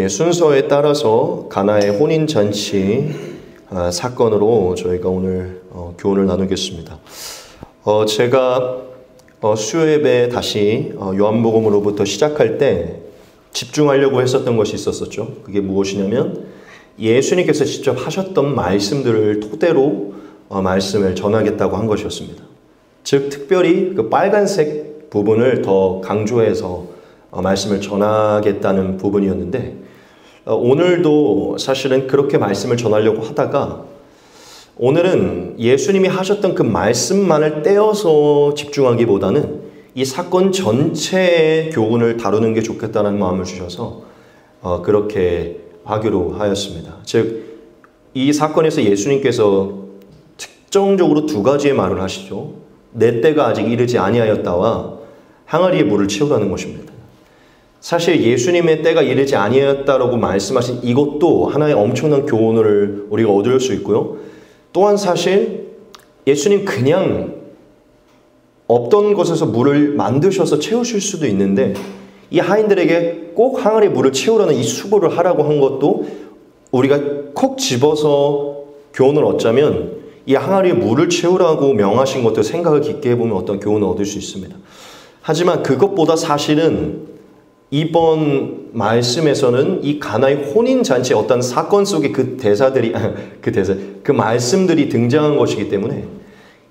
순서에 따라서 가나의 혼인잔치 사건으로 저희가 오늘 교훈을 나누겠습니다. 제가 수요예배 다시 요한복음으로부터 시작할 때 집중하려고 했었던 것이 있었죠. 그게 무엇이냐면 예수님께서 직접 하셨던 말씀들을 토대로 말씀을 전하겠다고 한 것이었습니다. 즉 특별히 그 빨간색 부분을 더 강조해서 말씀을 전하겠다는 부분이었는데 오늘도 사실은 그렇게 말씀을 전하려고 하다가 오늘은 예수님이 하셨던 그 말씀만을 떼어서 집중하기보다는 이 사건 전체의 교훈을 다루는 게 좋겠다는 마음을 주셔서 그렇게 하기로 하였습니다. 즉 이 사건에서 예수님께서 특정적으로 두 가지의 말을 하시죠. 내 때가 아직 이르지 아니하였다와 항아리에 물을 채우라는 것입니다. 사실 예수님의 때가 이르지 아니하였다라고 말씀하신 이것도 하나의 엄청난 교훈을 우리가 얻을 수 있고요. 또한 사실 예수님 그냥 없던 곳에서 물을 만드셔서 채우실 수도 있는데 이 하인들에게 꼭 항아리에 물을 채우라는 이 수고를 하라고 한 것도 우리가 콕 집어서 교훈을 얻자면 이 항아리에 물을 채우라고 명하신 것도 생각을 깊게 해보면 어떤 교훈을 얻을 수 있습니다. 하지만 그것보다 사실은 이번 말씀에서는 이 가나의 혼인잔치의 어떤 사건 속에 그 말씀들이 등장한 것이기 때문에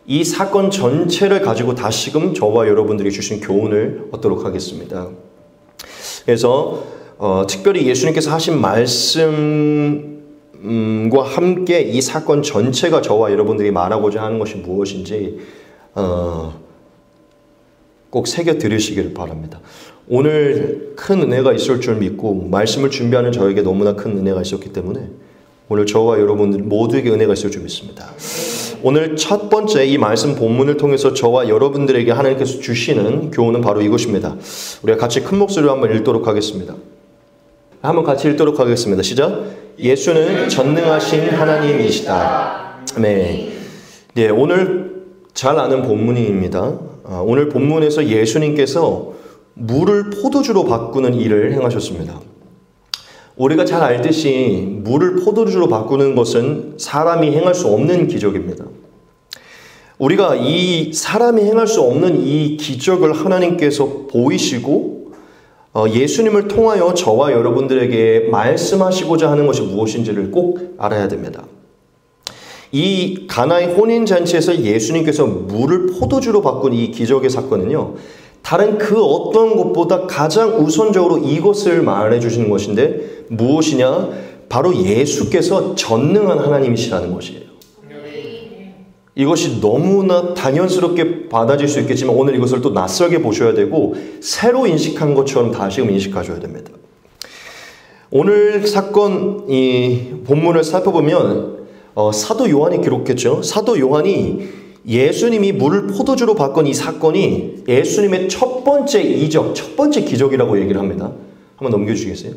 이 사건 전체를 가지고 다시금 저와 여러분들이 주신 교훈을 얻도록 하겠습니다. 그래서 특별히 예수님께서 하신 말씀과 함께 이 사건 전체가 저와 여러분들이 말하고자 하는 것이 무엇인지 꼭 새겨 들으시기를 바랍니다. 오늘 큰 은혜가 있을 줄 믿고 말씀을 준비하는 저에게 너무나 큰 은혜가 있었기 때문에 오늘 저와 여러분들 모두에게 은혜가 있을 줄 믿습니다. 오늘 첫 번째 이 말씀 본문을 통해서 저와 여러분들에게 하나님께서 주시는 교훈은 바로 이것입니다. 우리가 같이 큰 목소리로 한번 읽도록 하겠습니다. 한번 같이 읽도록 하겠습니다. 시작. 예수는 전능하신 하나님이시다. 네. 네, 오늘 잘 아는 본문입니다. 오늘 본문에서 예수님께서 물을 포도주로 바꾸는 일을 행하셨습니다. 우리가 잘 알듯이 물을 포도주로 바꾸는 것은 사람이 행할 수 없는 기적입니다. 우리가 이 사람이 행할 수 없는 이 기적을 하나님께서 보이시고 예수님을 통하여 저와 여러분들에게 말씀하시고자 하는 것이 무엇인지를 꼭 알아야 됩니다. 이 가나의 혼인잔치에서 예수님께서 물을 포도주로 바꾼 이 기적의 사건은요, 다른 그 어떤 것보다 가장 우선적으로 이것을 말해 주시는 것인데 무엇이냐? 바로 예수께서 전능한 하나님이시라는 것이에요. 이것이 너무나 당연스럽게 받아질 수 있겠지만 오늘 이것을 또 낯설게 보셔야 되고 새로 인식한 것처럼 다시금 인식하셔야 됩니다. 오늘 사건 이 본문을 살펴보면 사도 요한이 기록했죠. 사도 요한이 예수님이 물을 포도주로 바꾼 이 사건이 예수님의 첫 번째 이적, 첫 번째 기적이라고 얘기를 합니다. 한번 넘겨주시겠어요?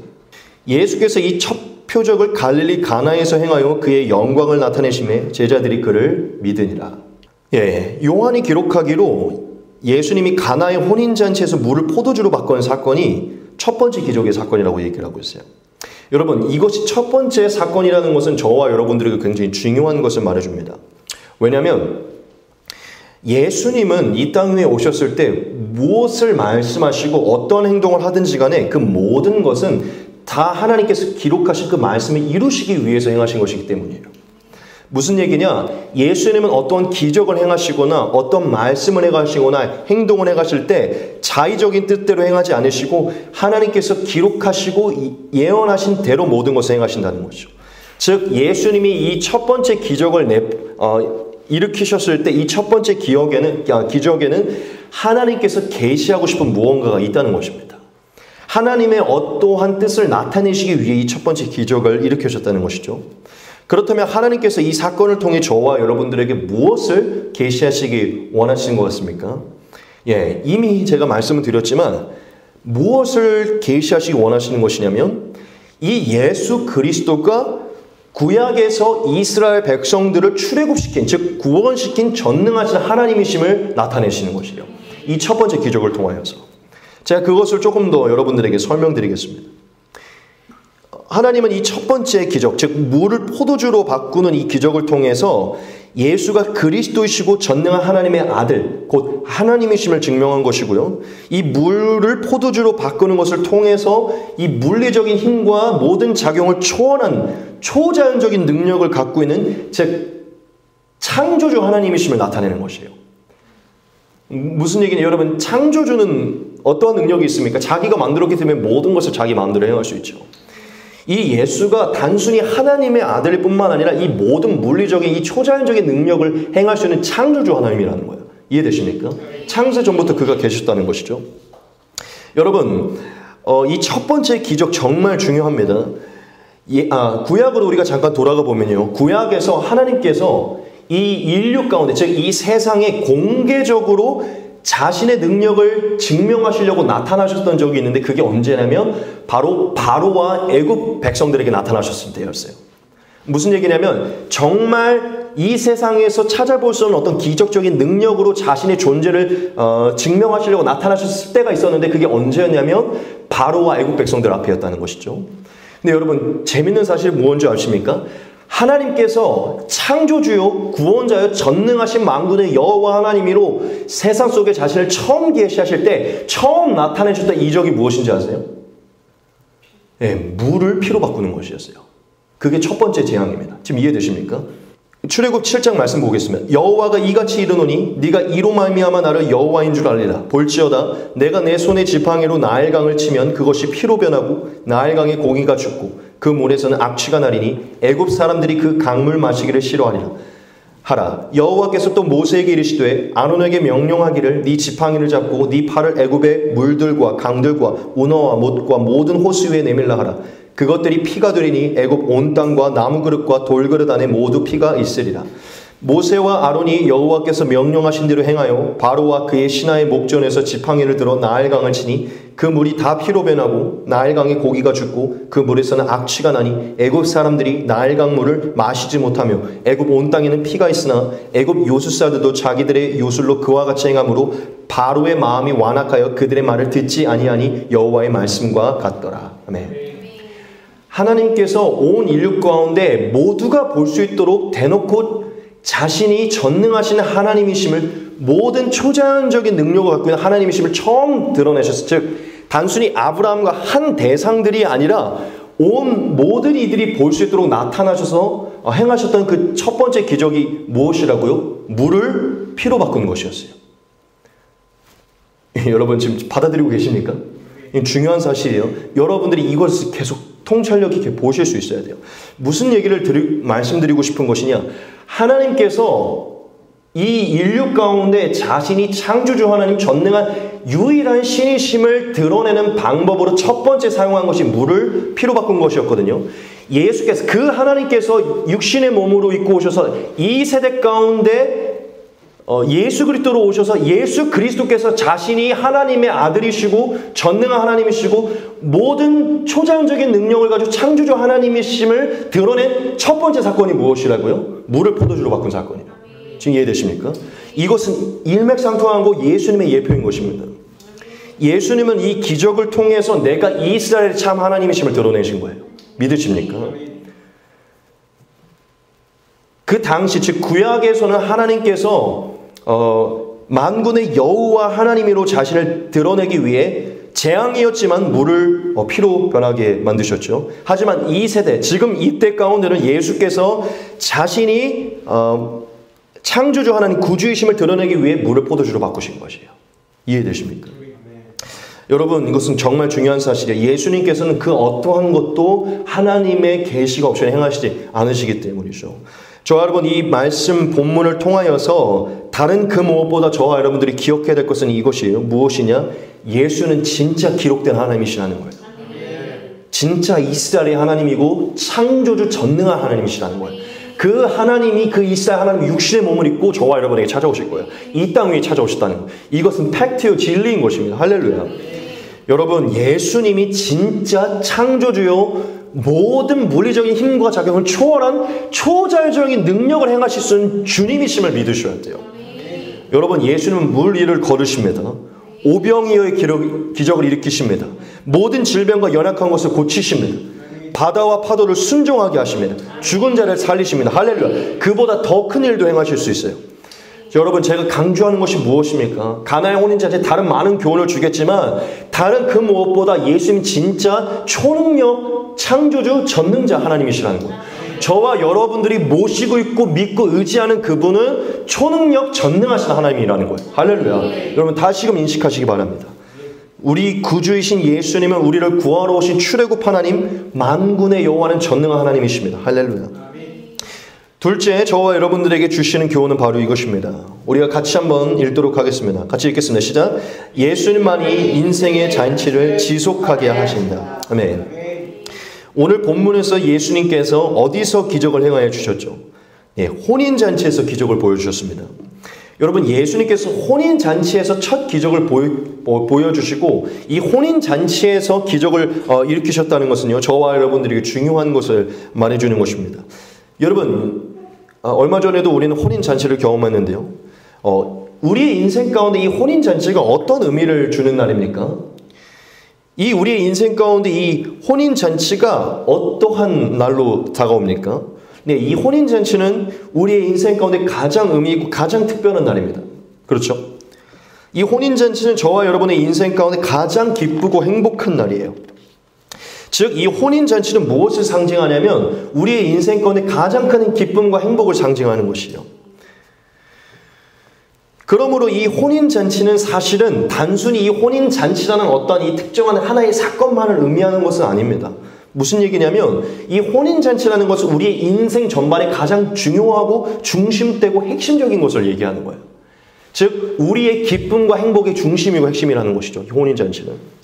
예수께서 이 첫 표적을 갈릴리 가나에서 행하여 그의 영광을 나타내심에 제자들이 그를 믿으니라. 요한이 기록하기로 예수님이 가나의 혼인잔치에서 물을 포도주로 바꾼 사건이 첫 번째 기적의 사건이라고 얘기를 하고 있어요. 여러분, 이것이 첫 번째 사건이라는 것은 저와 여러분들에게 굉장히 중요한 것을 말해줍니다. 왜냐하면 예수님은 이 땅 위에 오셨을 때 무엇을 말씀하시고 어떤 행동을 하든지 간에 그 모든 것은 다 하나님께서 기록하신 그 말씀을 이루시기 위해서 행하신 것이기 때문이에요. 무슨 얘기냐? 예수님은 어떤 기적을 행하시거나 어떤 말씀을 행하시거나 행동을 행하실 때 자의적인 뜻대로 행하지 않으시고 하나님께서 기록하시고 예언하신 대로 모든 것을 행하신다는 것이죠. 즉 예수님이 이 첫 번째 기적을 일으키셨을 때 이 첫 번째 기적에는 하나님께서 계시하고 싶은 무언가가 있다는 것입니다. 하나님의 어떠한 뜻을 나타내시기 위해 이 첫 번째 기적을 일으키셨다는 것이죠. 그렇다면 하나님께서 이 사건을 통해 저와 여러분들에게 무엇을 계시하시기 원하시는 것 같습니까? 이미 제가 말씀을 드렸지만 무엇을 계시하시기 원하시는 것이냐면 이 예수 그리스도가 구약에서 이스라엘 백성들을 출애굽시킨, 즉 구원시킨 전능하신 하나님이심을 나타내시는 것이에요. 이 첫 번째 기적을 통하여서. 제가 그것을 조금 더 여러분들에게 설명드리겠습니다. 하나님은 이 첫 번째 기적, 즉 물을 포도주로 바꾸는 이 기적을 통해서 예수가 그리스도이시고 전능한 하나님의 아들, 곧 하나님이심을 증명한 것이고요. 이 물을 포도주로 바꾸는 것을 통해서 이 물리적인 힘과 모든 작용을 초월한 초자연적인 능력을 갖고 있는, 즉 창조주 하나님이심을 나타내는 것이에요. 무슨 얘기냐, 여러분, 창조주는 어떠한 능력이 있습니까? 자기가 만들었기 때문에 모든 것을 자기 마음대로 행할 수 있죠. 이 예수가 단순히 하나님의 아들일 뿐만 아니라 이 모든 물리적인 이 초자연적인 능력을 행할 수 있는 창조주 하나님이라는 거예요. 이해되십니까? 창세 전부터 그가 계셨다는 것이죠. 여러분, 이 첫 번째 기적 정말 중요합니다. 구약으로 우리가 잠깐 돌아가 보면요. 구약에서 하나님께서 이 인류 가운데, 즉 이 세상에 공개적으로 자신의 능력을 증명하시려고 나타나셨던 적이 있는데, 그게 언제냐면 바로 바로와 애굽 백성들에게 나타나셨을 때였어요. 무슨 얘기냐면 정말 이 세상에서 찾아볼 수 없는 어떤 기적적인 능력으로 자신의 존재를 증명하시려고 나타나셨을 때가 있었는데, 그게 언제였냐면 바로와 애굽 백성들 앞이었다는 것이죠. 근데 여러분, 재밌는 사실이 무엇인지 아십니까? 하나님께서 창조주요 구원자요 전능하신 만군의 여호와 하나님이로 세상 속에 자신을 처음 계시하실 때 처음 나타내셨던 이적이 무엇인지 아세요? 네, 물을 피로 바꾸는 것이었어요. 그게 첫 번째 재앙입니다. 지금 이해되십니까? 출애굽 7장 말씀 보겠습니다. 여호와가 이같이 이르노니 네가 이로 말미암아 나를 여호와인 줄 알리라. 볼지어다 내가 내 손의 지팡이로 나일강을 치면 그것이 피로 변하고 나일강의 고기가 죽고 그 물에서는 악취가 나리니 애굽 사람들이 그 강물 마시기를 싫어하리라 하라. 여호와께서 또 모세에게 이르시되 아론에게 명령하기를 네 지팡이를 잡고 네 팔을 애굽의 물들과 강들과 운어와 못과 모든 호수 위에 내밀라 하라. 그것들이 피가 되리니 애굽 온 땅과 나무 그릇과 돌 그릇 안에 모두 피가 있으리라. 모세와 아론이 여호와께서 명령하신 대로 행하여 바로와 그의 신하의 목전에서 지팡이를 들어 나일강을 치니 그 물이 다 피로 변하고 나일강의 고기가 죽고 그 물에서는 악취가 나니 애굽 사람들이 나일강 물을 마시지 못하며 애굽 온 땅에는 피가 있으나 애굽 요술사들도 자기들의 요술로 그와 같이 행함으로 바로의 마음이 완악하여 그들의 말을 듣지 아니하니 여호와의 말씀과 같더라. 아멘. 하나님께서 온 인류 가운데 모두가 볼 수 있도록 대놓고 자신이 전능하신 하나님이심을, 모든 초자연적인 능력을 갖고 있는 하나님이심을 처음 드러내셨어요. 즉 단순히 아브라함과 한 대상들이 아니라 온 모든 이들이 볼 수 있도록 나타나셔서 행하셨던 그 첫 번째 기적이 무엇이라고요? 물을 피로 바꾼 것이었어요. 여러분 지금 받아들이고 계십니까? 중요한 사실이에요. 여러분들이 이것을 계속 통찰력 있게 보실 수 있어야 돼요. 무슨 얘기를 말씀드리고 싶은 것이냐? 하나님께서 이 인류 가운데 자신이 창조주 하나님 전능한 유일한 신이심을 드러내는 방법으로 첫 번째 사용한 것이 물을 피로 바꾼 것이었거든요. 예수께서, 그 하나님께서 육신의 몸으로 입고 오셔서 이 세대 가운데 예수 그리스도로 오셔서 예수 그리스도께서 자신이 하나님의 아들이시고 전능한 하나님이시고 모든 초자연적인 능력을 가지고 창조주 하나님이심을 드러낸 첫 번째 사건이 무엇이라고요? 물을 포도주로 바꾼 사건이에요. 지금 이해되십니까? 이것은 일맥상통한 거 예수님의 예표인 것입니다. 예수님은 이 기적을 통해서 내가 이스라엘의 참 하나님이심을 드러내신 거예요. 믿으십니까? 그 당시 즉 구약에서는 하나님께서 만군의 여호와 하나님으로 자신을 드러내기 위해 재앙이었지만 물을 피로 변하게 만드셨죠. 하지만 이 세대, 지금 이때 가운데는 예수께서 자신이 창조주 하나님 구주이심을 드러내기 위해 물을 포도주로 바꾸신 것이에요. 이해되십니까? 여러분 이것은 정말 중요한 사실이에요. 예수님께서는 그 어떠한 것도 하나님의 계시가 없이 행하시지 않으시기 때문이죠. 저와 여러분 이 말씀 본문을 통하여서 다른 그 무엇보다 저와 여러분들이 기억해야 될 것은 이것이에요. 무엇이냐? 예수는 진짜 기록된 하나님이시라는 거예요. 진짜 이스라엘의 하나님이고 창조주 전능한 하나님이시라는 거예요. 그 하나님이, 그 이스라엘 하나님 육신의 몸을 입고 저와 여러분에게 찾아오실 거예요. 이 땅 위에 찾아오셨다는 거예요. 이것은 팩트요, 진리인 것입니다. 할렐루야. 여러분 예수님이 진짜 창조주요 모든 물리적인 힘과 작용을 초월한 초자연적인 능력을 행하실 수 있는 주님이심을 믿으셔야 돼요. 여러분 예수님은 물 위를 걸으십니다. 오병이어의 기적을 일으키십니다. 모든 질병과 연약한 것을 고치십니다. 바다와 파도를 순종하게 하십니다. 죽은 자를 살리십니다. 할렐루야. 그보다 더 큰 일도 행하실 수 있어요. 여러분, 제가 강조하는 것이 무엇입니까? 가나의 혼인잔치 다른 많은 교훈을 주겠지만 다른 그 무엇보다 예수님 진짜 초능력 창조주 전능자 하나님이시라는 거예요. 저와 여러분들이 모시고 있고 믿고 의지하는 그분은 초능력 전능하신 하나님이라는 거예요. 할렐루야. 여러분 다시금 인식하시기 바랍니다. 우리 구주이신 예수님은 우리를 구하러 오신 출애굽 하나님, 만군의 여호와는 전능한 하나님이십니다. 할렐루야. 둘째, 저와 여러분들에게 주시는 교훈은 바로 이것입니다. 우리가 같이 한번 읽도록 하겠습니다. 같이 읽겠습니다. 시작. 예수님만이 인생의 잔치를 지속하게 하신다. 아멘. 오늘 본문에서 예수님께서 어디서 기적을 행하여 주셨죠? 예, 혼인잔치에서 기적을 보여주셨습니다. 여러분, 예수님께서 혼인잔치에서 첫 기적을 보여주시고 이 혼인잔치에서 기적을 일으키셨다는 것은요, 저와 여러분들에게 중요한 것을 말해주는 것입니다. 여러분, 얼마 전에도 우리는 혼인잔치를 경험했는데요. 우리의 인생 가운데 이 혼인잔치가 어떤 의미를 주는 날입니까? 이 우리의 인생 가운데 이 혼인잔치가 어떠한 날로 다가옵니까? 네, 이 혼인잔치는 우리의 인생 가운데 가장 의미 있고 가장 특별한 날입니다. 그렇죠? 이 혼인잔치는 저와 여러분의 인생 가운데 가장 기쁘고 행복한 날이에요. 즉, 이 혼인잔치는 무엇을 상징하냐면 우리의 인생 가운데 가장 큰 기쁨과 행복을 상징하는 것이에요. 그러므로 이 혼인잔치는 사실은 단순히 이 혼인잔치라는 어떤 이 특정한 하나의 사건만을 의미하는 것은 아닙니다. 무슨 얘기냐면 이 혼인잔치라는 것은 우리의 인생 전반에 가장 중요하고 중심되고 핵심적인 것을 얘기하는 거예요. 즉, 우리의 기쁨과 행복의 중심이고 핵심이라는 것이죠. 이 혼인잔치는.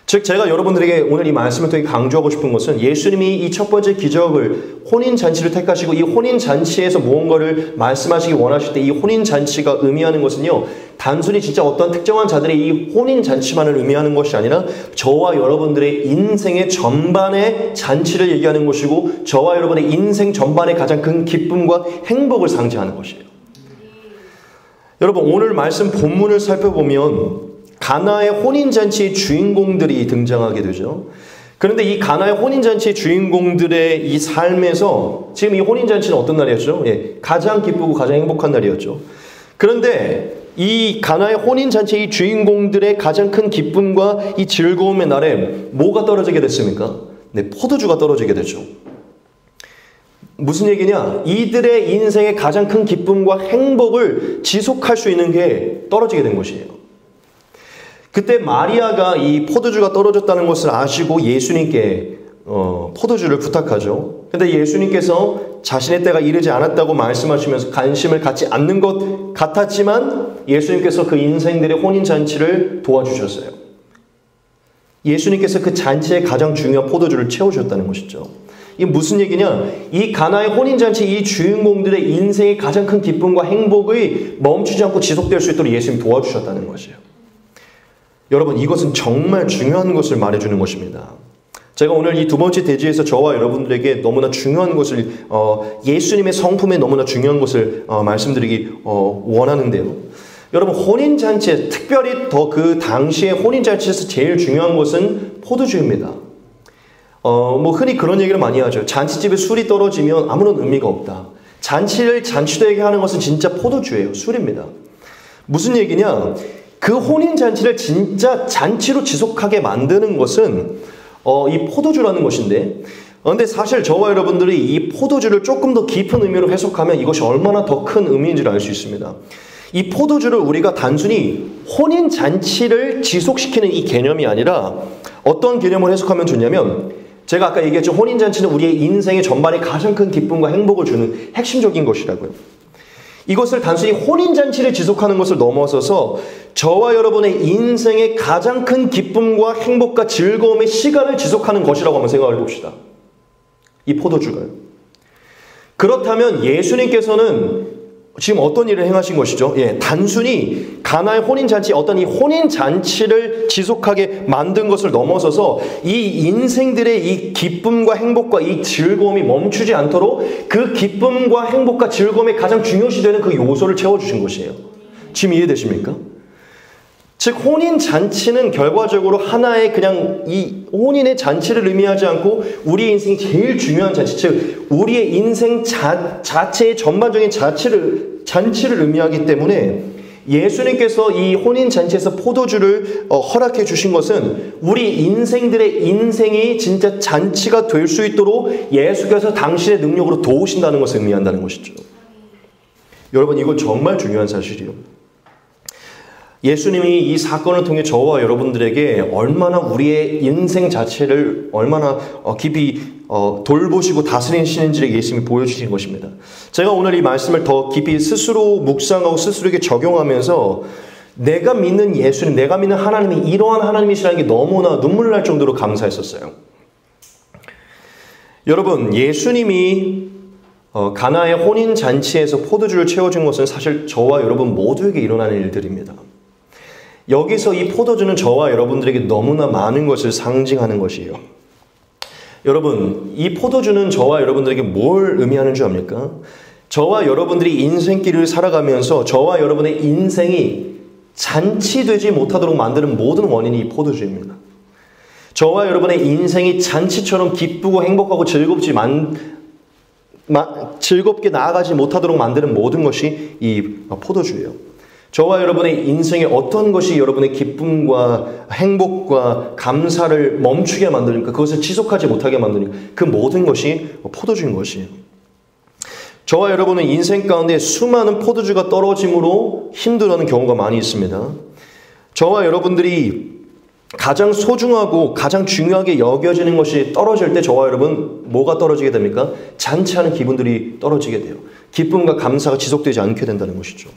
즉, 제가 여러분들에게 오늘 이 말씀을 통해 강조하고 싶은 것은 예수님이 이 첫 번째 기적을 혼인잔치를 택하시고 이 혼인잔치에서 무언가를 말씀하시기 원하실 때 이 혼인잔치가 의미하는 것은요, 단순히 진짜 어떤 특정한 자들의 이 혼인잔치만을 의미하는 것이 아니라 저와 여러분들의 인생의 전반의 잔치를 얘기하는 것이고 저와 여러분의 인생 전반의 가장 큰 기쁨과 행복을 상징하는 것이에요. 여러분, 오늘 말씀 본문을 살펴보면 가나의 혼인잔치의 주인공들이 등장하게 되죠. 그런데 이 가나의 혼인잔치의 주인공들의 이 삶에서 지금 이 혼인잔치는 어떤 날이었죠? 예, 가장 기쁘고 가장 행복한 날이었죠. 그런데 이 가나의 혼인잔치의 이 주인공들의 가장 큰 기쁨과 이 즐거움의 날에 뭐가 떨어지게 됐습니까? 네, 포도주가 떨어지게 되죠. 무슨 얘기냐? 이들의 인생의 가장 큰 기쁨과 행복을 지속할 수 있는 게 떨어지게 된 것이에요. 그때 마리아가 이 포도주가 떨어졌다는 것을 아시고 예수님께 포도주를 부탁하죠. 근데 예수님께서 자신의 때가 이르지 않았다고 말씀하시면서 관심을 갖지 않는 것 같았지만 예수님께서 그 인생들의 혼인잔치를 도와주셨어요. 예수님께서 그 잔치의 가장 중요한 포도주를 채워주셨다는 것이죠. 이게 무슨 얘기냐? 이 가나의 혼인잔치 이 주인공들의 인생의 가장 큰 기쁨과 행복이 멈추지 않고 지속될 수 있도록 예수님이 도와주셨다는 것이에요. 여러분, 이것은 정말 중요한 것을 말해주는 것입니다. 제가 오늘 이 두 번째 대지에서 저와 여러분들에게 너무나 중요한 것을 예수님의 성품에 너무나 중요한 것을 말씀드리기 원하는데요. 여러분, 혼인잔치에 특별히 더 그 당시에 혼인잔치에서 제일 중요한 것은 포도주입니다. 뭐 흔히 그런 얘기를 많이 하죠. 잔치집에 술이 떨어지면 아무런 의미가 없다. 잔치를 잔치되게 하는 것은 진짜 포도주예요. 술입니다. 무슨 얘기냐? 그 혼인잔치를 진짜 잔치로 지속하게 만드는 것은 이 포도주라는 것인데, 그런데 사실 저와 여러분들이 이 포도주를 조금 더 깊은 의미로 해석하면 이것이 얼마나 더 큰 의미인지를 알 수 있습니다. 이 포도주를 우리가 단순히 혼인잔치를 지속시키는 이 개념이 아니라 어떤 개념을 해석하면 좋냐면, 제가 아까 얘기했죠. 혼인잔치는 우리의 인생의 전반에 가장 큰 기쁨과 행복을 주는 핵심적인 것이라고요. 이것을 단순히 혼인잔치를 지속하는 것을 넘어서서 저와 여러분의 인생의 가장 큰 기쁨과 행복과 즐거움의 시간을 지속하는 것이라고 한번 생각을 해봅시다. 이 포도주가요. 그렇다면 예수님께서는 지금 어떤 일을 행하신 것이죠? 예, 단순히 가나의 혼인잔치, 어떤 이 혼인잔치를 지속하게 만든 것을 넘어서서 이 인생들의 이 기쁨과 행복과 이 즐거움이 멈추지 않도록 그 기쁨과 행복과 즐거움의 가장 중요시 되는 그 요소를 채워주신 것이에요. 지금 이해되십니까? 즉 혼인 잔치는 결과적으로 하나의 그냥 이 혼인의 잔치를 의미하지 않고 우리의 인생이 제일 중요한 잔치, 즉 우리의 인생 자체의 전반적인 잔치를 의미하기 때문에 예수님께서 이 혼인 잔치에서 포도주를 허락해 주신 것은 우리 인생이 진짜 잔치가 될 수 있도록 예수께서 당신의 능력으로 도우신다는 것을 의미한다는 것이죠. 여러분, 이건 정말 중요한 사실이에요. 예수님이 이 사건을 통해 저와 여러분들에게 얼마나 우리의 인생 자체를 얼마나 깊이 돌보시고 다스리시는지를 예수님이 보여주신 것입니다. 제가 오늘 이 말씀을 더 깊이 스스로 묵상하고 스스로에게 적용하면서 내가 믿는 예수님, 내가 믿는 하나님이 이러한 하나님이시라는 게 너무나 눈물 날 정도로 감사했었어요. 여러분, 예수님이 가나의 혼인 잔치에서 포도주를 채워준 것은 사실 저와 여러분 모두에게 일어나는 일들입니다. 여기서 이 포도주는 저와 여러분들에게 너무나 많은 것을 상징하는 것이에요. 여러분, 이 포도주는 저와 여러분들에게 뭘 의미하는 줄 압니까? 저와 여러분들이 인생길을 살아가면서 저와 여러분의 인생이 잔치되지 못하도록 만드는 모든 원인이 이 포도주입니다. 저와 여러분의 인생이 잔치처럼 기쁘고 행복하고 즐겁게 나아가지 못하도록 만드는 모든 것이 이 포도주예요. 저와 여러분의 인생에 어떤 것이 여러분의 기쁨과 행복과 감사를 멈추게 만드니까, 그것을 지속하지 못하게 만드니까 그 모든 것이 포도주인 것이에요. 저와 여러분은 인생 가운데 수많은 포도주가 떨어짐으로 힘들어하는 경우가 많이 있습니다. 저와 여러분들이 가장 소중하고 가장 중요하게 여겨지는 것이 떨어질 때 저와 여러분 뭐가 떨어지게 됩니까? 잔치하는 기분들이 떨어지게 돼요. 기쁨과 감사가 지속되지 않게 된다는 것이죠.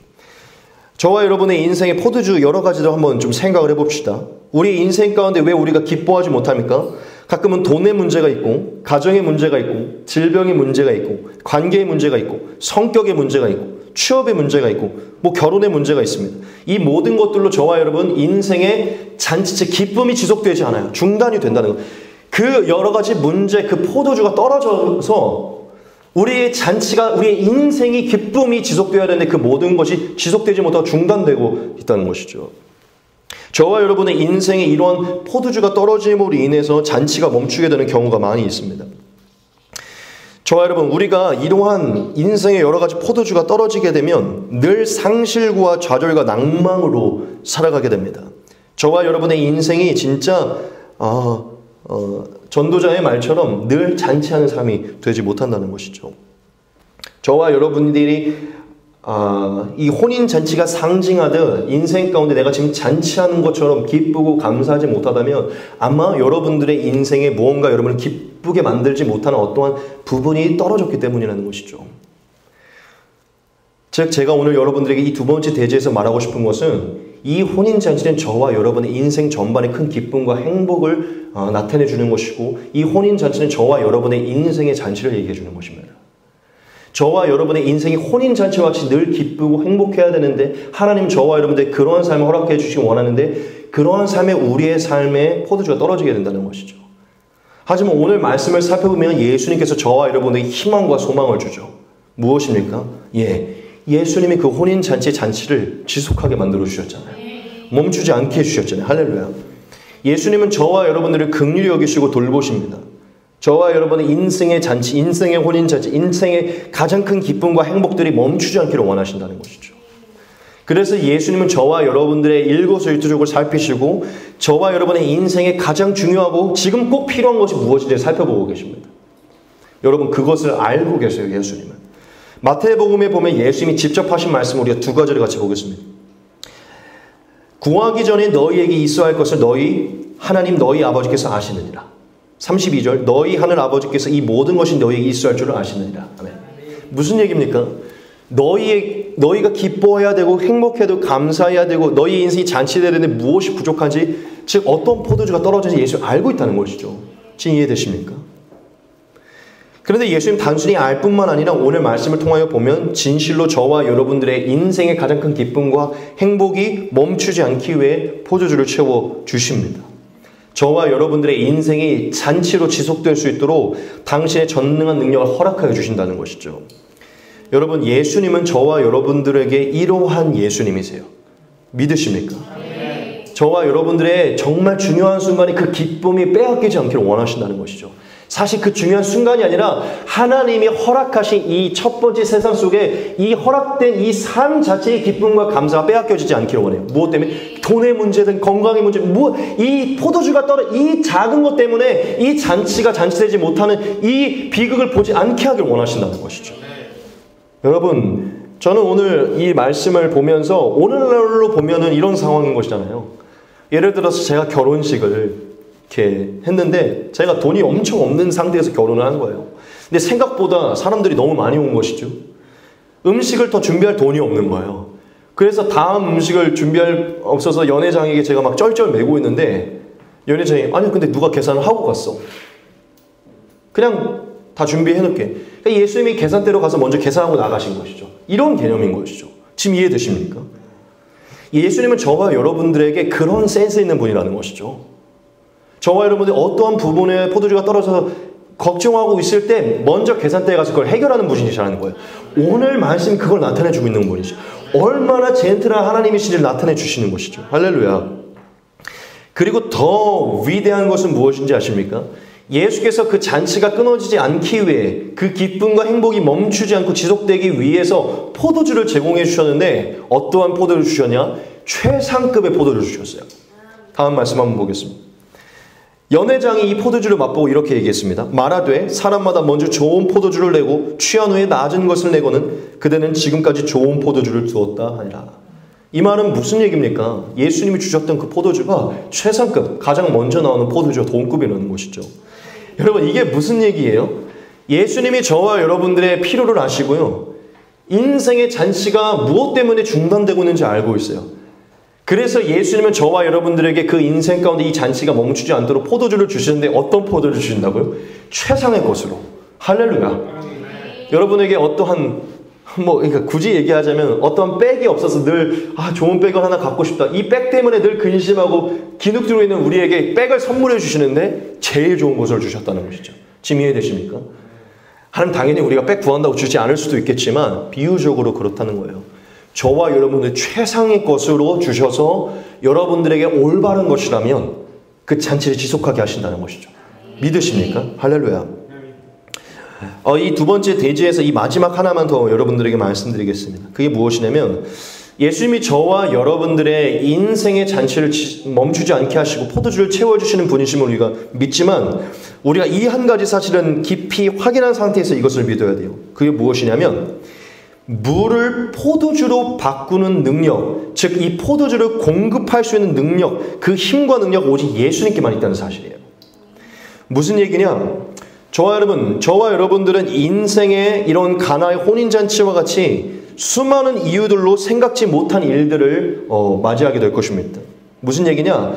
저와 여러분의 인생의 포도주 여러 가지도 한번 좀 생각을 해봅시다. 우리 인생 가운데 왜 우리가 기뻐하지 못합니까? 가끔은 돈의 문제가 있고, 가정의 문제가 있고, 질병의 문제가 있고, 관계의 문제가 있고, 성격의 문제가 있고, 취업의 문제가 있고, 결혼의 문제가 있습니다. 이 모든 것들로 저와 여러분 인생의 잔치체 기쁨이 지속되지 않아요. 중단이 된다는 것. 그 여러 가지 문제, 그 포도주가 떨어져서 우리의 잔치가, 우리의 인생이 기쁨이 지속되어야 되는데 그 모든 것이 지속되지 못하고 중단되고 있다는 것이죠. 저와 여러분의 인생에 이러한 포도주가 떨어짐으로 인해서 잔치가 멈추게 되는 경우가 많이 있습니다. 저와 여러분, 우리가 이러한 인생의 여러 가지 포도주가 떨어지게 되면 늘 상실과 좌절과 낭망으로 살아가게 됩니다. 저와 여러분의 인생이 진짜 전도자의 말처럼 늘 잔치하는 삶이 되지 못한다는 것이죠. 저와 여러분들이 이 혼인 잔치가 상징하듯 인생 가운데 내가 지금 잔치하는 것처럼 기쁘고 감사하지 못하다면 아마 여러분들의 인생에 무언가 여러분을 기쁘게 만들지 못하는 어떠한 부분이 떨어졌기 때문이라는 것이죠. 즉, 제가 오늘 여러분들에게 이 두 번째 대지에서 말하고 싶은 것은 이 혼인잔치는 저와 여러분의 인생 전반에 큰 기쁨과 행복을 나타내 주는 것이고, 이 혼인잔치는 저와 여러분의 인생의 잔치를 얘기해 주는 것입니다. 저와 여러분의 인생이 혼인잔치와 같이 늘 기쁘고 행복해야 되는데 하나님 저와 여러분들 그러한 삶을 허락해 주시기 원하는데 그러한 삶에 우리의 삶에 포도주가 떨어지게 된다는 것이죠. 하지만 오늘 말씀을 살펴보면 예수님께서 저와 여러분에게 희망과 소망을 주죠. 무엇입니까? 예수님이 그 혼인잔치의 잔치를 지속하게 만들어 주셨잖아요. 멈추지 않게 해주셨잖아요. 할렐루야. 예수님은 저와 여러분들을 긍휼히 여기시고 돌보십니다. 저와 여러분의 인생의 잔치, 인생의 혼인잔치, 인생의 가장 큰 기쁨과 행복들이 멈추지 않기를 원하신다는 것이죠. 그래서 예수님은 저와 여러분들의 일거수일투족을 살피시고 저와 여러분의 인생에 가장 중요하고 지금 꼭 필요한 것이 무엇인지 살펴보고 계십니다. 여러분, 그것을 알고 계세요. 예수님은. 마태복음에 보면 예수님이 직접 하신 말씀을 우리가 두 가지를 같이 보겠습니다. 구하기 전에 너희에게 있어야 할 것을 하나님 너희 아버지께서 아시느니라. 32절, 너희 하늘 아버지께서 이 모든 것이 너희에게 있어야 할 줄을 아시느니라. 아멘. 무슨 얘기입니까? 너희가 기뻐해야 되고 행복해야 되고 감사해야 되고 너희 인생이 잔치되야 되는데 무엇이 부족한지, 즉 어떤 포도주가 떨어지는지 예수님 알고 있다는 것이죠. 지금 이해되십니까? 그런데 예수님 단순히 알 뿐만 아니라 오늘 말씀을 통하여 보면 진실로 저와 여러분들의 인생의 가장 큰 기쁨과 행복이 멈추지 않기 위해 포도주를 채워 주십니다. 저와 여러분들의 인생이 잔치로 지속될 수 있도록 당신의 전능한 능력을 허락하여 주신다는 것이죠. 여러분, 예수님은 저와 여러분들에게 이러한 예수님이세요. 믿으십니까? 저와 여러분들의 정말 중요한 순간에 그 기쁨이 빼앗기지 않기를 원하신다는 것이죠. 사실 그 중요한 순간이 아니라 하나님이 허락하신 이 첫 번째 세상 속에 이 허락된 이 삶 자체의 기쁨과 감사가 빼앗겨지지 않기를 원해요. 무엇 때문에? 돈의 문제든 건강의 문제, 이 포도주가 이 작은 것 때문에 이 잔치가 잔치되지 못하는 이 비극을 보지 않게 하길 원하신다는 것이죠. 여러분, 저는 오늘 이 말씀을 보면서 오늘날로 보면은 이런 상황인 것이잖아요. 예를 들어서 제가 결혼식을 이렇게 했는데 제가 돈이 엄청 없는 상태에서 결혼을 한 거예요. 근데 생각보다 사람들이 너무 많이 온 것이죠. 음식을 더 준비할 돈이 없는 거예요. 그래서 다음 음식을 준비할 없어서 연회장에게 제가 막 쩔쩔매고 있는데 연회장이 아니 근데 누가 계산을 하고 갔어. 그냥 다 준비해놓게. 그러니까 예수님이 계산대로 가서 먼저 계산하고 나가신 것이죠. 이런 개념인 것이죠. 지금 이해되십니까? 예수님은 저와 여러분들에게 그런 센스 있는 분이라는 것이죠. 저와 여러분들이 어떠한 부분에 포도주가 떨어져서 걱정하고 있을 때 먼저 계산대에 가서 그걸 해결하는 분이시라는 거예요. 오늘 말씀이 그걸 나타내주고 있는 분이죠. 얼마나 젠틀한 하나님이신지를 나타내 주시는 것이죠. 할렐루야. 그리고 더 위대한 것은 무엇인지 아십니까? 예수께서 그 잔치가 끊어지지 않기 위해 그 기쁨과 행복이 멈추지 않고 지속되기 위해서 포도주를 제공해 주셨는데 어떠한 포도주를 주셨냐? 최상급의 포도주를 주셨어요. 다음 말씀 한번 보겠습니다. 연회장이 이 포도주를 맛보고 이렇게 얘기했습니다. 말하되 사람마다 먼저 좋은 포도주를 내고 취한 후에 낮은 것을 내고는 그대는 지금까지 좋은 포도주를 두었다 하니라. 이 말은 무슨 얘기입니까? 예수님이 주셨던 그 포도주가 최상급, 가장 먼저 나오는 포도주가 동급이라는 것이죠. 여러분, 이게 무슨 얘기예요? 예수님이 저와 여러분들의 필요를 아시고요. 인생의 잔치가 무엇 때문에 중단되고 있는지 알고 있어요. 그래서 예수님은 저와 여러분들에게 그 인생 가운데 이 잔치가 멈추지 않도록 포도주를 주시는데 어떤 포도주를 주신다고요? 최상의 것으로. 할렐루야. 여러분에게 어떠한 그러니까 굳이 얘기하자면 어떠한 백이 없어서 늘 좋은 백을 하나 갖고 싶다. 이 백 때문에 늘 근심하고 기죽 들고 있는 우리에게 백을 선물해 주시는데 제일 좋은 것을 주셨다는 것이죠. 지금 이해되십니까? 하나님 당연히 우리가 백 구한다고 주지 않을 수도 있겠지만 비유적으로 그렇다는 거예요. 저와 여러분들 최상의 것으로 주셔서 여러분들에게 올바른 것이라면 그 잔치를 지속하게 하신다는 것이죠. 믿으십니까? 할렐루야. 이 두 번째 대지에서 이 마지막 하나만 더 여러분들에게 말씀드리겠습니다. 그게 무엇이냐면 예수님이 저와 여러분들의 인생의 잔치를 멈추지 않게 하시고 포도주를 채워주시는 분이심을 우리가 믿지만 우리가 이 한 가지 사실은 깊이 확인한 상태에서 이것을 믿어야 돼요. 그게 무엇이냐면 물을 포도주로 바꾸는 능력, 즉 이 포도주를 공급할 수 있는 능력, 그 힘과 능력 오직 예수님께만 있다는 사실이에요. 무슨 얘기냐? 저와 여러분들은 인생의 이런 가나의 혼인잔치와 같이 수많은 이유들로 생각지 못한 일들을 맞이하게 될 것입니다. 무슨 얘기냐?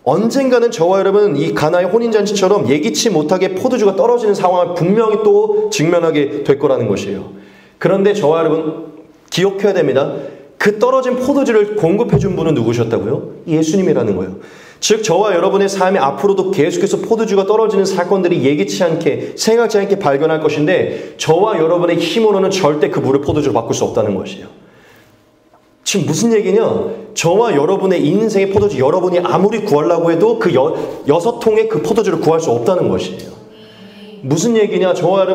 언젠가는 저와 여러분은 이 가나의 혼인잔치처럼 예기치 못하게 포도주가 떨어지는 상황을 분명히 또 직면하게 될 거라는 것이에요. 그런데 저와 여러분 기억해야 됩니다. 그 떨어진 포도주를 공급해 준 분은 누구셨다고요? 예수님이라는 거예요. 즉 저와 여러분의 삶에 앞으로도 계속해서 포도주가 떨어지는 사건들이 예기치 않게 생각지 않게 발견할 것인데 저와 여러분의 힘으로는 절대 그 물을 포도주로 바꿀 수 없다는 것이에요. 지금 무슨 얘기냐? 저와 여러분의 인생의 포도주 여러분이 아무리 구하려고 해도 그 6통의 그 포도주를 구할 수 없다는 것이에요. 무슨 얘기냐? 저와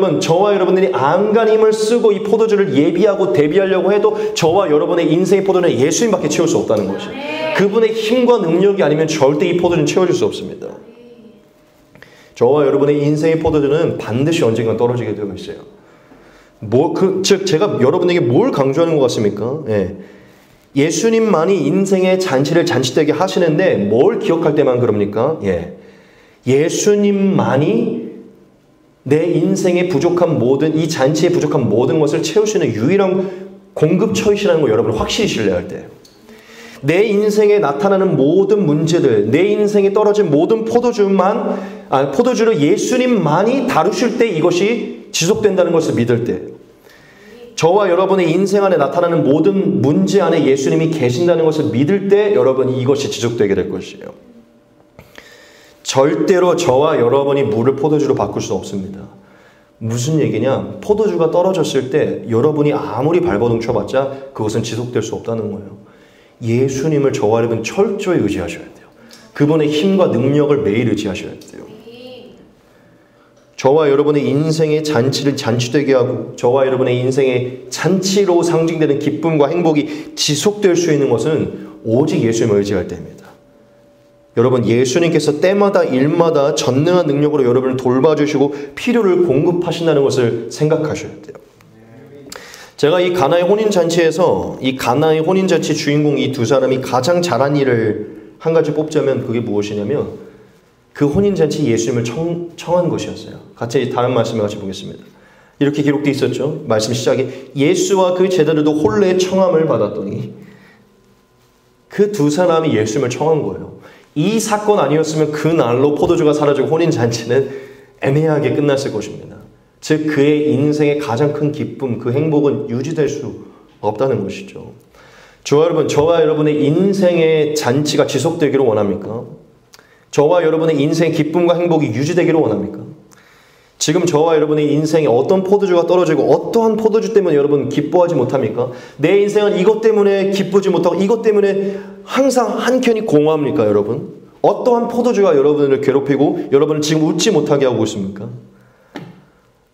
여러분들이 안간 힘을 쓰고 이 포도주를 예비하고 대비하려고 해도 저와 여러분의 인생의 포도는 예수님밖에 채울 수 없다는 것이에요. 그분의 힘과 능력이 아니면 절대 이 포도주는 채워질 수 없습니다. 저와 여러분의 인생의 포도주는 반드시 언젠가 떨어지게 되어 있어요. 즉 제가 여러분에게 뭘 강조하는 것 같습니까? 예수님만이 인생의 잔치를 잔치되게 하시는데 뭘 기억할 때만 그럽니까? 예수님만이 내 인생의 부족한 이 잔치에 부족한 모든 것을 채울 수 있는 유일한 공급처이시라는 걸 여러분 확실히 신뢰할 때예요. 내 인생에 나타나는 모든 문제들, 내 인생에 떨어진 모든 포도주를 예수님만이 다루실 때 이것이 지속된다는 것을 믿을 때, 저와 여러분의 인생 안에 나타나는 모든 문제 안에 예수님이 계신다는 것을 믿을 때 여러분 이것이 지속되게 될 것이에요. 절대로 저와 여러분이 물을 포도주로 바꿀 수 없습니다. 무슨 얘기냐? 포도주가 떨어졌을 때 여러분이 아무리 발버둥 쳐봤자 그것은 지속될 수 없다는 거예요. 예수님을 저와 여러분 철저히 의지하셔야 돼요. 그분의 힘과 능력을 매일 의지하셔야 돼요. 저와 여러분의 인생의 잔치를 잔치되게 하고 저와 여러분의 인생의 잔치로 상징되는 기쁨과 행복이 지속될 수 있는 것은 오직 예수님을 의지할 때입니다. 여러분, 예수님께서 때마다 일마다 전능한 능력으로 여러분을 돌봐주시고 필요를 공급하신다는 것을 생각하셔야 돼요. 제가 이 가나의 혼인잔치에서 이 가나의 혼인잔치 주인공 이 두 사람이 가장 잘한 일을 한 가지 뽑자면 그게 무엇이냐면 그 혼인잔치 예수님을 청한 것이었어요. 같이 다른 말씀을 같이 보겠습니다. 이렇게 기록되어 있었죠. 말씀 시작에 예수와 그 제자들도 혼례의 청함을 받았더니 그 두 사람이 예수님을 청한 거예요. 이 사건 아니었으면 그 날로 포도주가 사라지고 혼인잔치는 애매하게 끝났을 것입니다. 즉 그의 인생의 가장 큰 기쁨, 그 행복은 유지될 수 없다는 것이죠. 저와 여러분의 인생의 잔치가 지속되기를 원합니까? 저와 여러분의 인생의 기쁨과 행복이 유지되기를 원합니까? 지금 저와 여러분의 인생에 어떤 포도주가 떨어지고 어떠한 포도주 때문에 여러분 기뻐하지 못합니까? 내 인생은 이것 때문에 기쁘지 못하고 이것 때문에 항상 한켠이 공허합니까, 여러분? 어떠한 포도주가 여러분을 괴롭히고 여러분을 지금 웃지 못하게 하고 있습니까?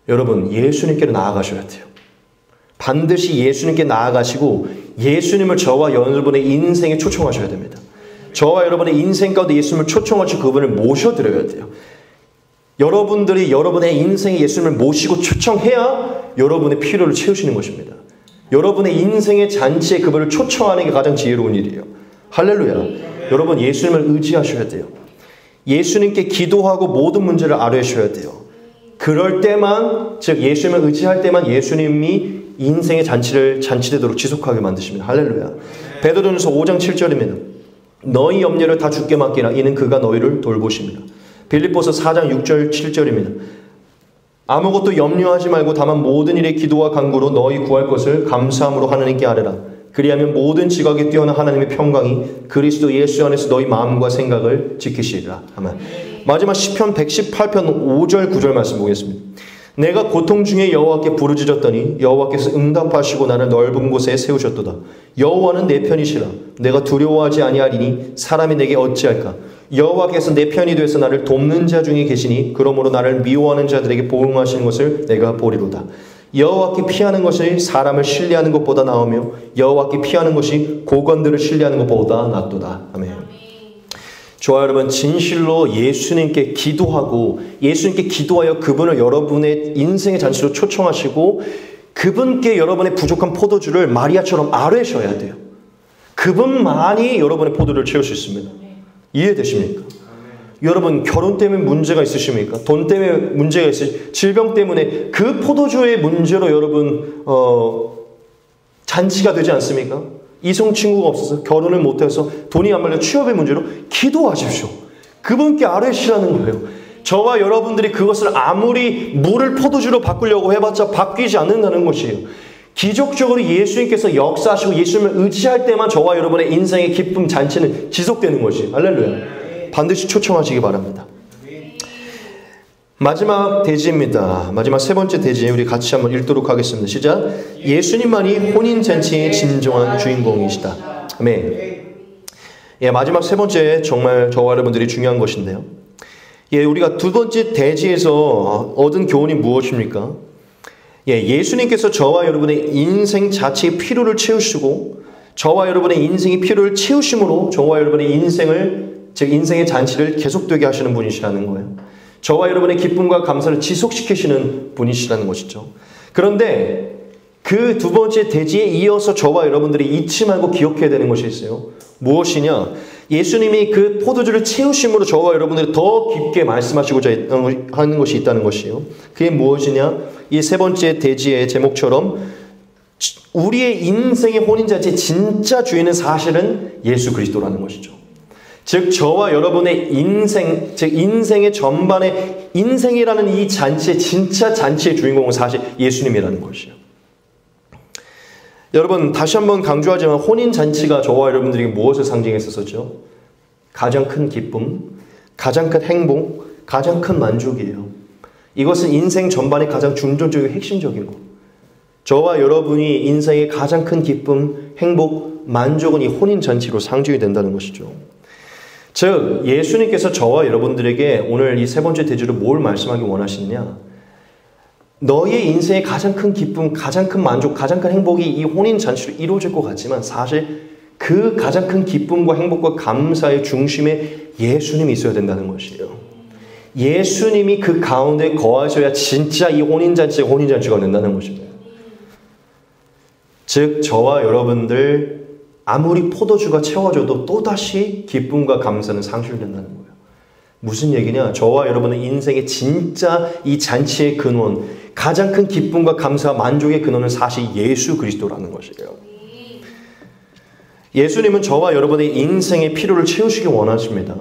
여러분, 예수님께로 나아가셔야 돼요. 반드시 예수님께 나아가시고 예수님을 저와 여러분의 인생에 초청하셔야 됩니다. 저와 여러분의 인생 가운데 예수님을 초청하시고 그분을 모셔드려야 돼요. 여러분들이 여러분의 인생에 예수님을 모시고 초청해야 여러분의 필요를 채우시는 것입니다. 여러분의 인생의 잔치에 그분을 초청하는 게 가장 지혜로운 일이에요. 할렐루야. 여러분, 예수님을 의지하셔야 돼요. 예수님께 기도하고 모든 문제를 아뢰셔야 돼요. 그럴 때만, 즉 예수님을 의지할 때만 예수님이 인생의 잔치를 잔치되도록 지속하게 만드십니다. 할렐루야. 베드로전서 5장 7절입니다. 너희 염려를 다 주께 맡기라. 이는 그가 너희를 돌보십니다. 빌립보서 4장 6절 7절입니다. 아무것도 염려하지 말고 다만 모든 일에 기도와 간구로 너희 구할 것을 감사함으로 하나님께 아뢰라. 그리하면 모든 지각에 뛰어난 하나님의 평강이 그리스도 예수 안에서 너희 마음과 생각을 지키시리라. 아멘. 마지막 시편 118편 5절 9절 말씀 보겠습니다. 내가 고통 중에 여호와께 부르짖었더니 여호와께서 응답하시고 나를 넓은 곳에 세우셨도다. 여호와는 내 편이시라. 내가 두려워하지 아니하리니 사람이 내게 어찌할까. 여호와께서 내 편이 되어서 나를 돕는 자 중에 계시니 그러므로 나를 미워하는 자들에게 보응하시는 것을 내가 보리로다. 여호와께 피하는 것이 사람을 신뢰하는 것보다 나으며 여호와께 피하는 것이 고관들을 신뢰하는 것보다 낫도다. 아멘. 저와 여러분, 진실로 예수님께 기도하고 예수님께 기도하여 그분을 여러분의 인생의 잔치로 초청하시고 그분께 여러분의 부족한 포도주를 마리아처럼 아뢰셔야 돼요. 그분만이 여러분의 포도를 채울 수 있습니다. 이해되십니까? 여러분, 결혼 때문에 문제가 있으십니까? 돈 때문에 문제가 있으십니까? 질병 때문에 그 포도주의 문제로 여러분 잔치가 되지 않습니까? 이성 친구가 없어서 결혼을 못해서 돈이 안 말려 취업의 문제로 기도하십시오. 그분께 아뢰시라는 거예요. 저와 여러분들이 그것을 아무리 물을 포도주로 바꾸려고 해봤자 바뀌지 않는다는 것이에요. 기적적으로 예수님께서 역사하시고 예수님을 의지할 때만 저와 여러분의 인생의 기쁨 잔치는 지속되는 것이에요. 할렐루야. 반드시 초청하시기 바랍니다. 마지막 대지입니다. 마지막 세 번째 대지 우리 같이 한번 읽도록 하겠습니다. 시작. 예수님만이 혼인잔치의 진정한 주인공이시다. 아멘. 예, 마지막 세 번째 정말 저와 여러분들이 중요한 것인데요. 예, 우리가 두 번째 대지에서 얻은 교훈이 무엇입니까? 예, 예수님께서 저와 여러분의 인생 자체의 필요를 채우시고 저와 여러분의 인생의 필요를 채우심으로 저와 여러분의 인생의 잔치를 계속되게 하시는 분이시라는 거예요. 저와 여러분의 기쁨과 감사를 지속시키시는 분이시라는 것이죠. 그런데 그 두 번째 대지에 이어서 저와 여러분들이 잊지 말고 기억해야 되는 것이 있어요. 무엇이냐? 예수님이 그 포도주를 채우심으로 저와 여러분들이 더 깊게 말씀하시고자 하는 것이 있다는 것이에요. 그게 무엇이냐? 이 세 번째 대지의 제목처럼 우리의 인생의 혼인잔치의 진짜 주인은 사실은 예수 그리스도라는 것이죠. 즉 저와 여러분의 인생, 즉 인생의 전반의 인생이라는 이 잔치의 진짜 잔치의 주인공은 사실 예수님이라는 것이에요. 여러분, 다시 한번 강조하지만 혼인잔치가 저와 여러분들에게 무엇을 상징했었죠? 가장 큰 기쁨, 가장 큰 행복, 가장 큰 만족이에요. 이것은 인생 전반의 가장 중점적이고 핵심적인 것. 저와 여러분이 인생의 가장 큰 기쁨, 행복, 만족은 이 혼인잔치로 상징이 된다는 것이죠. 즉 예수님께서 저와 여러분들에게 오늘 이 세 번째 대지로 뭘 말씀하기 원하시느냐, 너의 인생의 가장 큰 기쁨, 가장 큰 만족, 가장 큰 행복이 이 혼인잔치로 이루어질 것 같지만 사실 그 가장 큰 기쁨과 행복과 감사의 중심에 예수님이 있어야 된다는 것이에요. 예수님이 그 가운데 거하셔야 진짜 이 혼인잔치가 된다는 것입니다. 즉 저와 여러분들 아무리 포도주가 채워져도 또다시 기쁨과 감사는 상실된다는 거예요. 무슨 얘기냐? 저와 여러분의 인생의 진짜 이 잔치의 근원, 가장 큰 기쁨과 감사와 만족의 근원은 사실 예수 그리스도라는 것이에요. 예수님은 저와 여러분의 인생의 필요를 채우시기 원하십니다.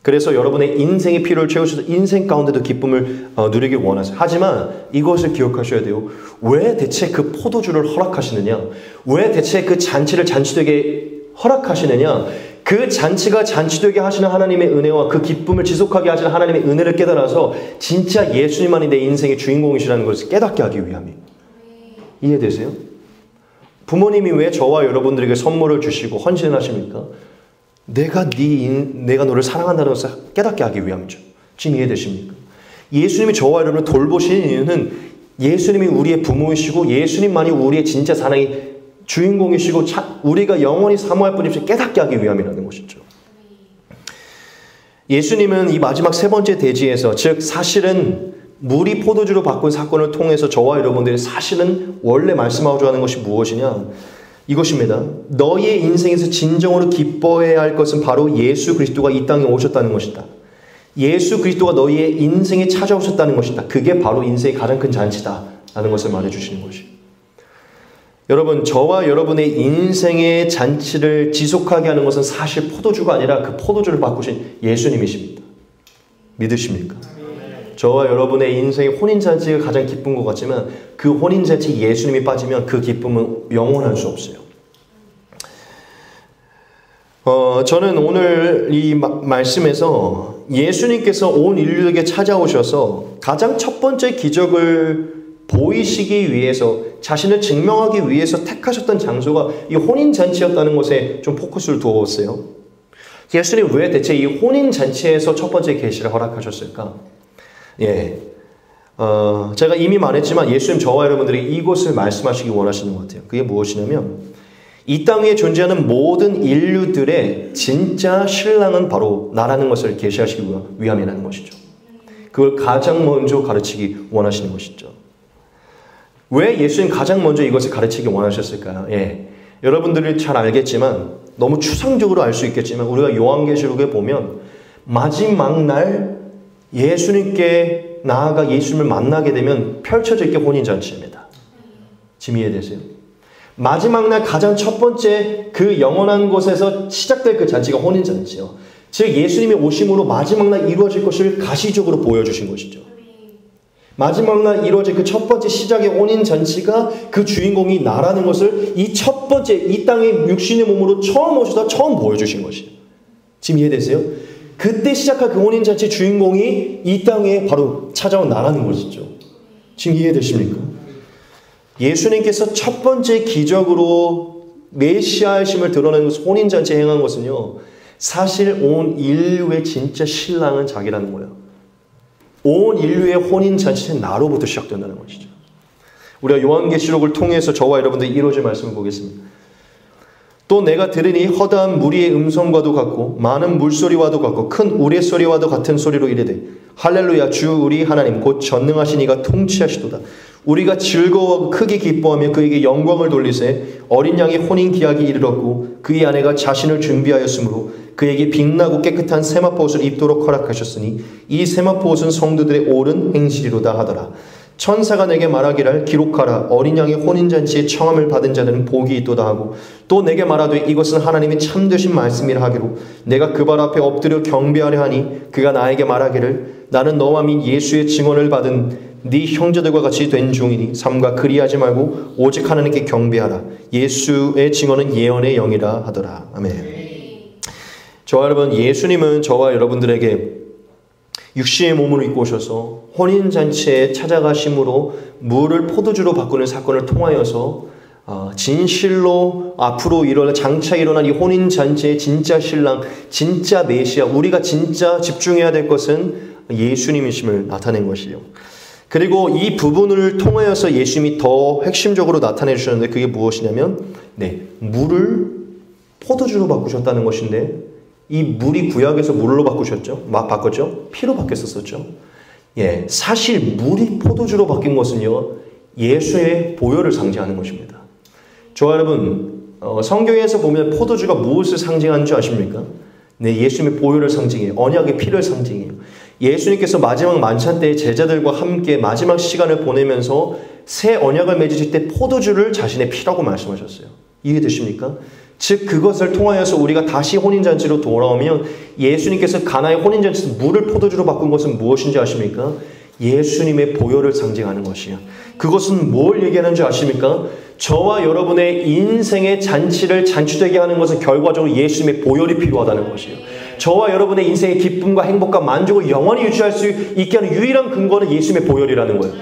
그래서 여러분의 인생의 필요를 채우셔서 인생 가운데도 기쁨을 누리기 원하세요. 하지만 이것을 기억하셔야 돼요. 왜 대체 그 포도주를 허락하시느냐? 왜 대체 그 잔치를 잔치되게 허락하시느냐? 그 잔치가 잔치되게 하시는 하나님의 은혜와 그 기쁨을 지속하게 하시는 하나님의 은혜를 깨달아서 진짜 예수님만이 내 인생의 주인공이시라는 것을 깨닫게 하기 위함이에요. 이해되세요? 부모님이 왜 저와 여러분들에게 선물을 주시고 헌신을 하십니까? 내가 너를 사랑한다는 것을 깨닫게 하기 위함이죠. 지금 이해되십니까? 예수님이 저와 여러분을 돌보시는 이유는 예수님이 우리의 부모이시고 예수님만이 우리의 진짜 사랑의 주인공이시고 우리가 영원히 사모할 뿐이지 깨닫게 하기 위함이라는 것이죠. 예수님은 이 마지막 세 번째 대지에서, 즉 사실은 물이 포도주로 바꾼 사건을 통해서 저와 여러분들이 사실은 원래 말씀하고자 하는 것이 무엇이냐? 이것입니다. 너희의 인생에서 진정으로 기뻐해야 할 것은 바로 예수 그리스도가 이 땅에 오셨다는 것이다. 예수 그리스도가 너희의 인생에 찾아오셨다는 것이다. 그게 바로 인생의 가장 큰 잔치다 라는 것을 말해주시는 것이에요. 여러분, 저와 여러분의 인생의 잔치를 지속하게 하는 것은 사실 포도주가 아니라 그 포도주를 바꾸신 예수님이십니다. 믿으십니까? 저와 여러분의 인생의 혼인잔치가 가장 기쁜 것 같지만 그 혼인잔치 예수님이 빠지면 그 기쁨은 영원할 수 없어요. 저는 오늘 이 말씀에서 예수님께서 온 인류에게 찾아오셔서 가장 첫 번째 기적을 보이시기 위해서, 자신을 증명하기 위해서 택하셨던 장소가 이 혼인잔치였다는 것에 좀 포커스를 두었어요. 예수님 왜 대체 이 혼인잔치에서 첫 번째 계시를 허락하셨을까? 제가 이미 말했지만 예수님 저와 여러분들이 이것을 말씀하시기 원하시는 것 같아요. 그게 무엇이냐면 이 땅에 존재하는 모든 인류들의 진짜 신랑은 바로 나라는 것을 계시하시기 위함이라는 것이죠. 그걸 가장 먼저 가르치기 원하시는 것이죠. 왜 예수님 가장 먼저 이것을 가르치기 원하셨을까요? 여러분들이 잘 알겠지만, 너무 추상적으로 알 수 있겠지만 우리가 요한계시록에 보면 마지막 날 예수님께 나아가 예수님을 만나게 되면 펼쳐질 게 혼인잔치입니다. 지금 이해되세요? 마지막 날 가장 첫 번째 그 영원한 곳에서 시작될 그 잔치가 혼인잔치요. 즉 예수님이 오심으로 마지막 날 이루어질 것을 가시적으로 보여주신 것이죠. 마지막 날 이루어질 그 첫 번째 시작의 혼인잔치가 그 주인공이 나라는 것을 이 첫 번째 이 땅의 육신의 몸으로 처음 오셔서 처음 보여주신 것이에요. 지금 이해되세요? 그때 시작한 그 혼인잔치 주인공이 이 땅에 바로 찾아온 나라는 것이죠. 지금 이해되십니까? 예수님께서 첫 번째 기적으로 메시아이심을 드러내는 것을 혼인잔치에 행한 것은요, 사실 온 인류의 진짜 신랑은 자기라는 거예요. 온 인류의 혼인잔치는 나로부터 시작된다는 것이죠. 우리가 요한계시록을 통해서 저와 여러분들이 이루어질 말씀을 보겠습니다. 또 내가 들으니 허다한 무리의 음성과도 같고 많은 물소리와도 같고 큰 우레소리와도 같은 소리로 이르되 할렐루야, 주 우리 하나님 곧 전능하신 이가 통치하시도다. 우리가 즐거워하고 크게 기뻐하며 그에게 영광을 돌리세. 어린 양의 혼인 기약이 이르렀고 그의 아내가 자신을 준비하였으므로 그에게 빛나고 깨끗한 세마포 옷을 입도록 허락하셨으니 이 세마포 옷은 성도들의 옳은 행실이로다 하더라. 천사가 내게 말하기를 기록하라. 어린 양의 혼인잔치에 청함을 받은 자들은 복이 있도다 하고, 또 내게 말하되 이것은 하나님의 참되신 말씀이라 하기로 내가 그 발 앞에 엎드려 경배하려 하니 그가 나에게 말하기를 나는 너와 및 예수의 증언을 받은 네 형제들과 같이 된 종이니 삼가 그리하지 말고 오직 하나님께 경배하라. 예수의 증언은 예언의 영이라 하더라. 아멘. 저와 여러분, 예수님은 저와 여러분들에게 육신의 몸으로 입고 오셔서 혼인잔치에 찾아가심으로 물을 포도주로 바꾸는 사건을 통하여서 진실로 앞으로 장차 일어난 이 혼인잔치의 진짜 신랑, 진짜 메시아, 우리가 진짜 집중해야 될 것은 예수님이심을 나타낸 것이요. 그리고 이 부분을 통하여서 예수님이 더 핵심적으로 나타내 주셨는데 그게 무엇이냐면 물을 포도주로 바꾸셨다는 것인데 이 물이 구약에서 물로 바꿨죠? 피로 바뀌었었죠. 사실 물이 포도주로 바뀐 것은요, 예수의 보혈을 상징하는 것입니다. 저와 여러분, 성경에서 보면 포도주가 무엇을 상징하는 줄 아십니까? 예수님의 보혈을 상징해요. 언약의 피를 상징해요. 예수님께서 마지막 만찬 때 제자들과 함께 마지막 시간을 보내면서 새 언약을 맺으실 때 포도주를 자신의 피라고 말씀하셨어요. 이해되십니까? 즉 그것을 통하여서 우리가 다시 혼인잔치로 돌아오면 예수님께서 가나의 혼인잔치에서 물을 포도주로 바꾼 것은 무엇인지 아십니까? 예수님의 보혈을 상징하는 것이에요. 그것은 뭘 얘기하는 줄 아십니까? 저와 여러분의 인생의 잔치를 잔치되게 하는 것은 결과적으로 예수님의 보혈이 필요하다는 것이에요. 저와 여러분의 인생의 기쁨과 행복과 만족을 영원히 유지할 수 있게 하는 유일한 근거는 예수님의 보혈이라는 거예요.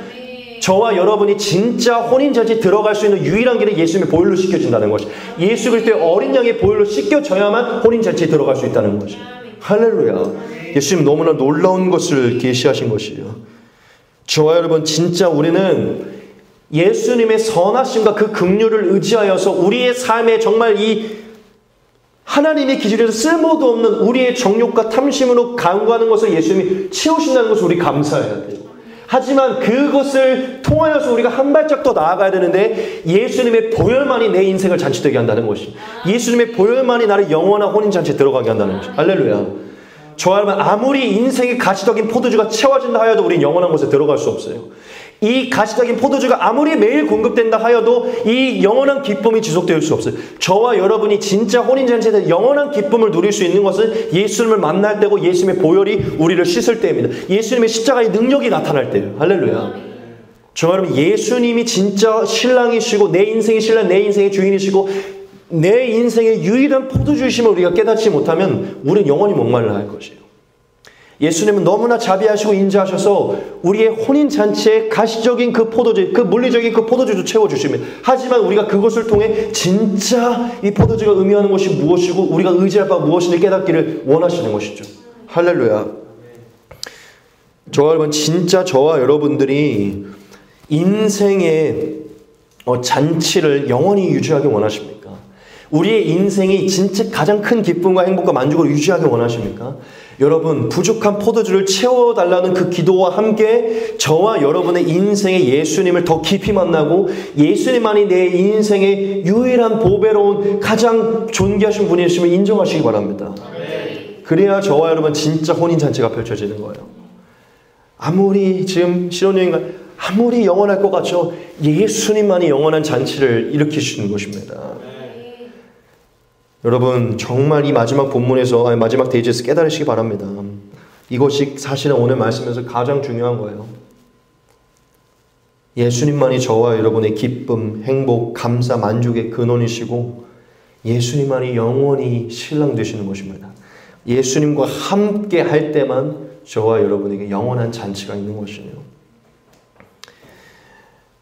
저와 여러분이 진짜 혼인잔치에 들어갈 수 있는 유일한 길은 예수님의 보혈로 씻겨진다는 것이에요. 예수 그리스도의 어린 양의 보혈로 씻겨져야만 혼인잔치에 들어갈 수 있다는 것이에요. 할렐루야. 예수님 너무나 놀라운 것을 계시하신 것이에요. 저와 여러분, 진짜 우리는 예수님의 선하심과 그 긍휼을 의지하여서 우리의 삶에 정말 이 하나님의 기준에서 쓸모도 없는 우리의 정욕과 탐심으로 간구하는 것을 예수님이 채우신다는 것을 우리 감사해야 돼요. 하지만 그것을 통하여서 우리가 한 발짝 더 나아가야 되는데 예수님의 보혈만이 내 인생을 잔치되게 한다는 것이, 예수님의 보혈만이 나를 영원한 혼인잔치에 들어가게 한다는 것이. 할렐루야. 저와 여러분, 아무리 인생의 가시적인 포도주가 채워진다 하여도 우리는 영원한 곳에 들어갈 수 없어요. 이 가시적인 포도주가 아무리 매일 공급된다 하여도 이 영원한 기쁨이 지속될 수 없어요. 저와 여러분이 진짜 혼인잔치에서 영원한 기쁨을 누릴 수 있는 것은 예수님을 만날 때고 예수님의 보혈이 우리를 씻을 때입니다. 예수님의 십자가의 능력이 나타날 때예요. 할렐루야. 저와 여러분, 예수님이 진짜 신랑이시고 내 인생의 신랑, 내 인생의 주인이시고 내 인생의 유일한 포도주이심을 우리가 깨닫지 못하면 우리는 영원히 목말라 할 것이에요. 예수님은 너무나 자비하시고 인자하셔서 우리의 혼인잔치에 가시적인 그 포도주, 그 물리적인 그 포도주도 채워주십니다. 하지만 우리가 그것을 통해 진짜 이 포도주가 의미하는 것이 무엇이고 우리가 의지할 바 무엇인지 깨닫기를 원하시는 것이죠. 할렐루야. 저와 여러분, 진짜 저와 여러분들이 인생의 잔치를 영원히 유지하기 원하십니까? 우리의 인생이 진짜 가장 큰 기쁨과 행복과 만족을 유지하기 원하십니까? 여러분, 부족한 포도주를 채워달라는 그 기도와 함께 저와 여러분의 인생의 예수님을 더 깊이 만나고 예수님만이 내 인생의 유일한 보배로운 가장 존귀하신 분이심을 인정하시기 바랍니다. 그래야 저와 여러분 진짜 혼인잔치가 펼쳐지는 거예요. 아무리 지금 신혼여행가 아무리 영원할 것 같죠? 예수님만이 영원한 잔치를 일으키시는 것입니다. 여러분, 정말 이 마지막 본문에서, 마지막 대지에서 깨달으시기 바랍니다. 이것이 사실은 오늘 말씀에서 가장 중요한 거예요. 예수님만이 저와 여러분의 기쁨, 행복, 감사, 만족의 근원이시고 예수님만이 영원히 신랑 되시는 것입니다. 예수님과 함께 할 때만 저와 여러분에게 영원한 잔치가 있는 것이에요.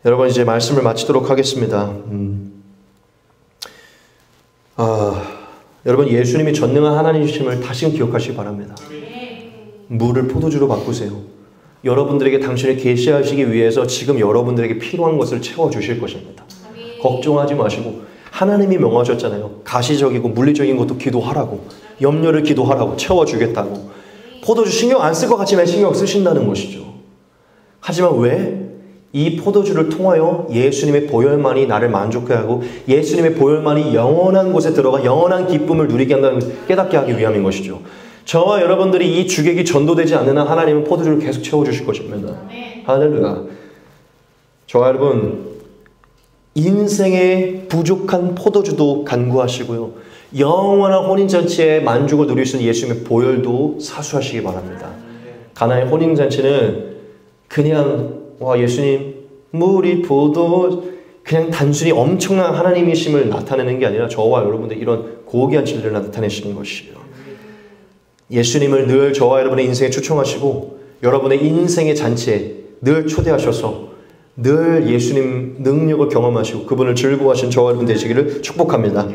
여러분, 이제 말씀을 마치도록 하겠습니다. 여러분, 예수님이 전능한 하나님이심을 다시금 기억하시기 바랍니다. 물을 포도주로 바꾸세요. 여러분들에게 당신을 계시하시기 위해서 지금 여러분들에게 필요한 것을 채워주실 것입니다. 걱정하지 마시고, 하나님이 명하셨잖아요. 가시적이고 물리적인 것도 기도하라고, 염려를 기도하라고, 채워주겠다고. 포도주 신경 안 쓸 것 같지만 신경 쓰신다는 것이죠. 하지만 왜? 이 포도주를 통하여 예수님의 보혈만이 나를 만족해 하고 예수님의 보혈만이 영원한 곳에 들어가 영원한 기쁨을 누리게 한다는 것을 깨닫게 하기 위함인 것이죠. 저와 여러분들이 이 주객이 전도되지 않는 한 하나님은 포도주를 계속 채워주실 것입니다. 할렐루야. 저와 여러분, 인생의 부족한 포도주도 간구하시고요, 영원한 혼인잔치의 만족을 누릴 수 있는 예수님의 보혈도 사수하시기 바랍니다. 가나의 혼인잔치는 그냥 예수님 물이 포도, 그냥 단순히 엄청난 하나님이심을 나타내는 게 아니라 저와 여러분들 이런 고귀한 진리를 나타내시는 것이에요. 예수님을 늘 저와 여러분의 인생에 초청하시고 여러분의 인생의 잔치에 늘 초대하셔서 늘 예수님 능력을 경험하시고 그분을 즐거워하신 저와 여러분 되시기를 축복합니다.